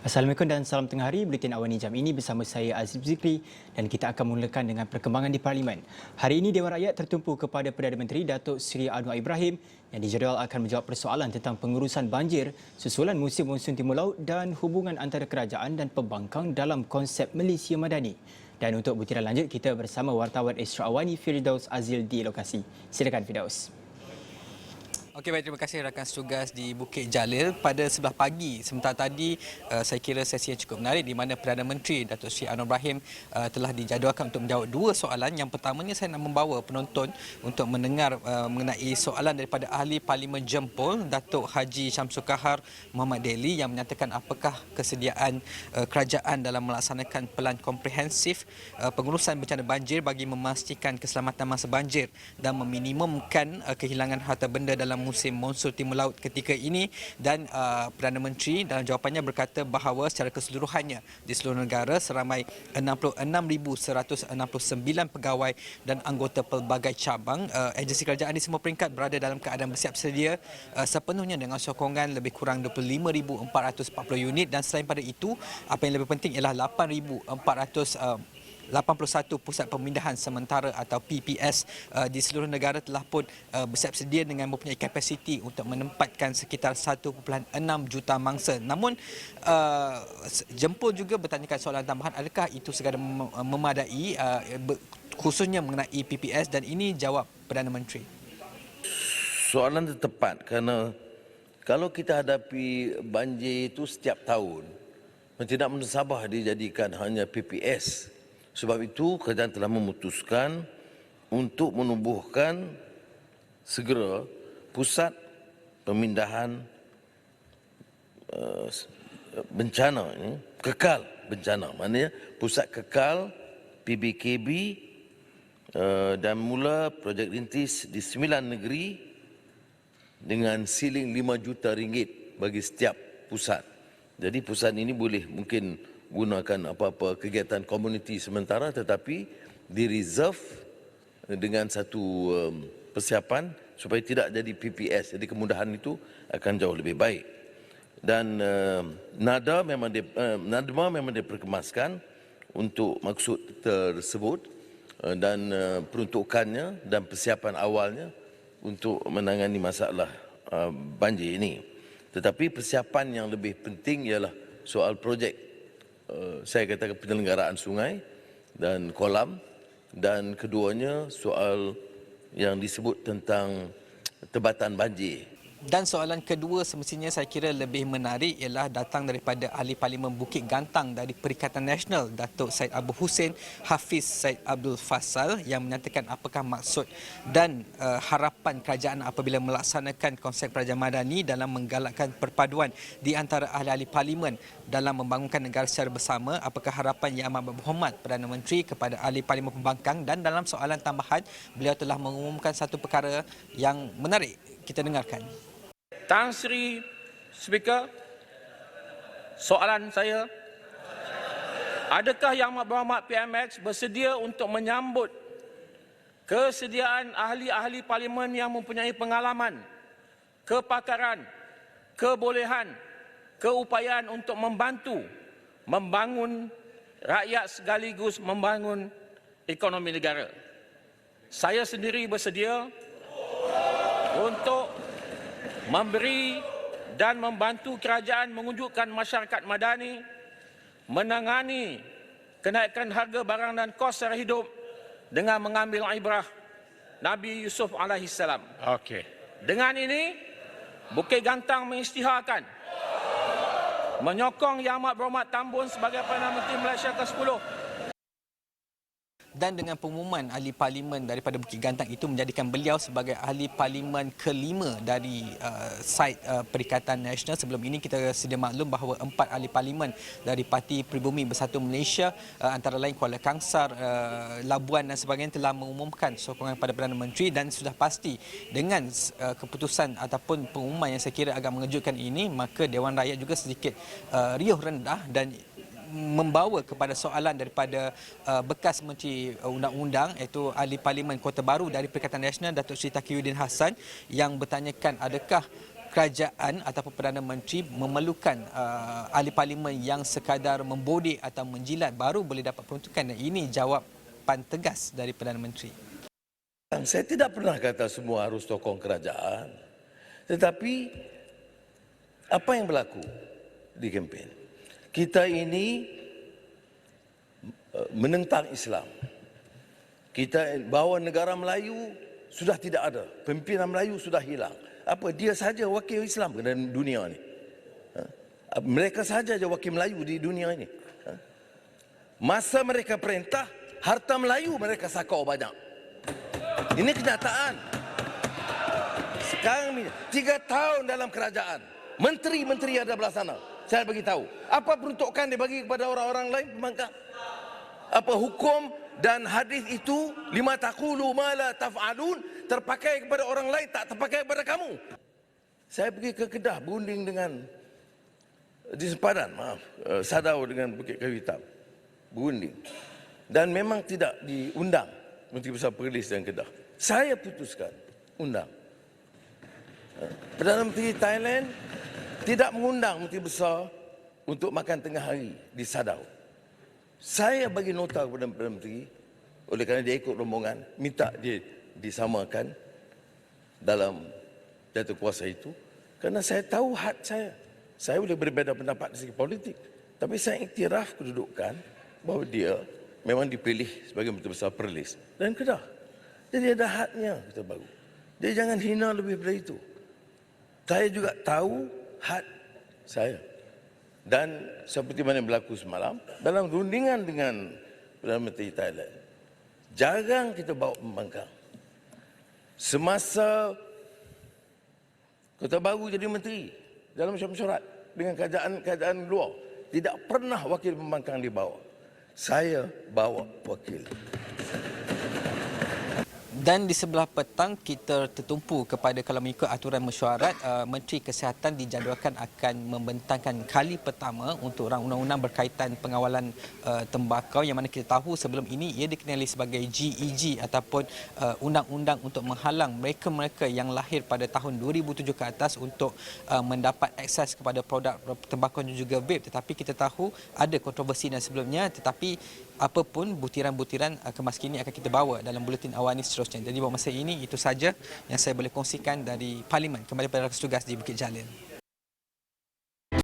Assalamualaikum dan salam tengah hari. Buletin awal ni jam ini bersama saya Azib Zikri dan kita akan memulakan dengan perkembangan di Parlimen. Hari ini Dewan Rakyat tertumpu kepada Perdana Menteri Datuk Seri Anwar Ibrahim yang dijadual akan menjawab persoalan tentang pengurusan banjir susulan musim monsun Timur Laut dan hubungan antara kerajaan dan pembangkang dalam konsep Malaysia Madani. Dan untuk butiran lanjut, kita bersama wartawan Esra Awani Firdaus Azil di lokasi. Silakan Firdaus. Okey, baik, terima kasih rakan setugas di Bukit Jalil. Pada sebelah pagi sebentar tadi, saya kira sesi yang cukup menarik di mana Perdana Menteri Datuk Seri Anwar Ibrahim telah dijadualkan untuk menjawab dua soalan. Yang pertamanya, saya nak membawa penonton untuk mendengar mengenai soalan daripada Ahli Parlimen Jempol Datuk Haji Syamsul Kahar Muhammad Deli yang menyatakan apakah kesediaan kerajaan dalam melaksanakan pelan komprehensif pengurusan bencana banjir bagi memastikan keselamatan masa banjir dan meminimumkan kehilangan harta benda dalam musim monsun Timur Laut ketika ini. Dan Perdana Menteri dalam jawapannya berkata bahawa secara keseluruhannya di seluruh negara seramai 66,169 pegawai dan anggota pelbagai cabang agensi kerajaan di semua peringkat berada dalam keadaan bersiap sedia sepenuhnya dengan sokongan lebih kurang 25,440 unit. Dan selain pada itu, apa yang lebih penting ialah 8,481 pusat pemindahan sementara atau PPS di seluruh negara telah pun bersiap sedia dengan mempunyai kapasiti untuk menempatkan sekitar 1.6 juta mangsa. Namun Jempol juga bertanyakan soalan tambahan, adakah itu sekadar memadai khususnya mengenai PPS, dan ini jawab Perdana Menteri. Soalan itu tepat kerana kalau kita hadapi banjir itu setiap tahun, tidak mensabah dijadikan hanya PPS. Sebab itu kerajaan telah memutuskan untuk menubuhkan segera pusat pemindahan bencana ini, kekal bencana. Maknanya pusat kekal PBKB dan mula projek rintis di 9 negeri dengan siling RM5 juta bagi setiap pusat. Jadi pusat ini boleh mungkin gunakan apa-apa kegiatan komuniti sementara, tetapi di reserve dengan satu persiapan supaya tidak jadi PPS. Jadi kemudahan itu akan jauh lebih baik. Dan NADMA memang diperkemaskan untuk maksud tersebut dan peruntukannya dan persiapan awalnya untuk menangani masalah banjir ini. Tetapi persiapan yang lebih penting ialah soal projek saya katakan penyelenggaraan sungai dan kolam, dan keduanya soal yang disebut tentang tebatan banjir. Dan soalan kedua semestinya saya kira lebih menarik ialah datang daripada Ahli Parlimen Bukit Gantang dari Perikatan Nasional Datuk Syed Abu Hussein Hafiz Syed Abdul Faisal yang menyatakan apakah maksud dan harapan kerajaan apabila melaksanakan konsep kerajaan madani dalam menggalakkan perpaduan di antara ahli-ahli parlimen dalam membangunkan negara secara bersama. Apakah harapan Yang Amat Berhormat Perdana Menteri kepada ahli parlimen pembangkang? Dan dalam soalan tambahan, beliau telah mengumumkan satu perkara yang menarik. Kita dengarkan. Tan Sri Speaker, soalan saya, adakah Yang Amat Berhormat PMX bersedia untuk menyambut kesediaan ahli-ahli parlimen yang mempunyai pengalaman, kepakaran, kebolehan, keupayaan untuk membantu membangun rakyat sekaligus membangun ekonomi negara? Saya sendiri bersedia untuk memberi dan membantu kerajaan mewujudkan masyarakat madani, menangani kenaikan harga barang dan kos sara hidup dengan mengambil ibrah Nabi Yusuf alaihi salam. Okey. Dengan ini, Bukit Gantang mengisytiharkan menyokong Yang Amat Berhormat Tambun sebagai Perdana Menteri Malaysia ke-10. Dan dengan pengumuman ahli parlimen daripada Bukit Gantang itu menjadikan beliau sebagai ahli parlimen kelima dari site Perikatan Nasional. Sebelum ini kita sedia maklum bahawa 4 ahli parlimen dari Parti Pribumi Bersatu Malaysia antara lain Kuala Kangsar, Labuan dan sebagainya telah mengumumkan sokongan pada Perdana Menteri, dan sudah pasti dengan keputusan ataupun pengumuman yang saya kira agak mengejutkan ini, maka Dewan Rakyat juga sedikit riuh rendah dan membawa kepada soalan daripada bekas Menteri Undang-Undang iaitu Ahli Parlimen Kota Baru dari Perikatan Nasional Datuk Seri Taqiyuddin Hassan yang bertanyakan adakah kerajaan ataupun Perdana Menteri memerlukan ahli parlimen yang sekadar membodek atau menjilat baru boleh dapat peruntukan, dan ini jawapan tegas dari Perdana Menteri. Saya tidak pernah kata semua harus tokong kerajaan. Tetapi apa yang berlaku di kempen? Kita ini menentang Islam. Kita bawa negara Melayu sudah tidak ada. Pimpinan Melayu sudah hilang. Apa dia saja wakil Islam dalam dunia ini? Mereka saja wakil Melayu di dunia ini. Masa mereka perintah, harta Melayu mereka sakau banyak. Ini kenyataan. Sekarang ini 3 tahun dalam kerajaan, menteri-menteri ada belah sana. Saya bagi tahu, apa peruntukan dia bagi kepada orang-orang lain pembangkang? Apa hukum dan hadis itu, lima taqulu ma la taf'alun, terpakai kepada orang lain, tak terpakai kepada kamu. Saya pergi ke Kedah berunding dengan di sempadan, Sadau dengan Bukit Kayu Hitam, berunding, dan memang tidak diundang Menteri Besar Perlis dan Kedah. Saya putuskan undang. Perdana Menteri Thailand tidak mengundang Menteri Besar untuk makan tengah hari di Sadau. Saya bagi nota kepada Perdana Menteri, oleh kerana dia ikut rombongan, minta dia disamakan dalam jatuh kuasa itu, kerana saya tahu had saya. Saya boleh berbeza pendapat dari segi politik, tapi saya iktiraf kedudukan bahawa dia memang dipilih sebagai Menteri Besar Perlis dan Kedah. Jadi ada hadnya kita baru. Dia jangan hina lebih daripada itu. Saya juga tahu had saya. Dan seperti mana yang berlaku semalam, dalam rundingan dengan Perdana Menteri Thailand, jarang kita bawa pembangkang. Semasa Kota Baru jadi menteri, dalam mesyuarat dengan keadaan luar, tidak pernah wakil pembangkang dibawa. Saya bawa wakil. Dan di sebelah petang kita tertumpu kepada, kalau mengikut aturan mesyuarat, Menteri Kesihatan dijadualkan akan membentangkan kali pertama untuk rang undang-undang berkaitan pengawalan tembakau, yang mana kita tahu sebelum ini ia dikenali sebagai GEG ataupun undang-undang untuk menghalang mereka-mereka yang lahir pada tahun 2007 ke atas untuk mendapat akses kepada produk tembakau dan juga vape. Tetapi kita tahu ada kontroversi dan sebelumnya, tetapi apapun butiran-butiran kemas kini akan kita bawa dalam buletin awal ini seterusnya. Jadi buat masa ini itu saja yang saya boleh kongsikan dari Parlimen. Kembali pada rakan tugas di Bukit Jalil.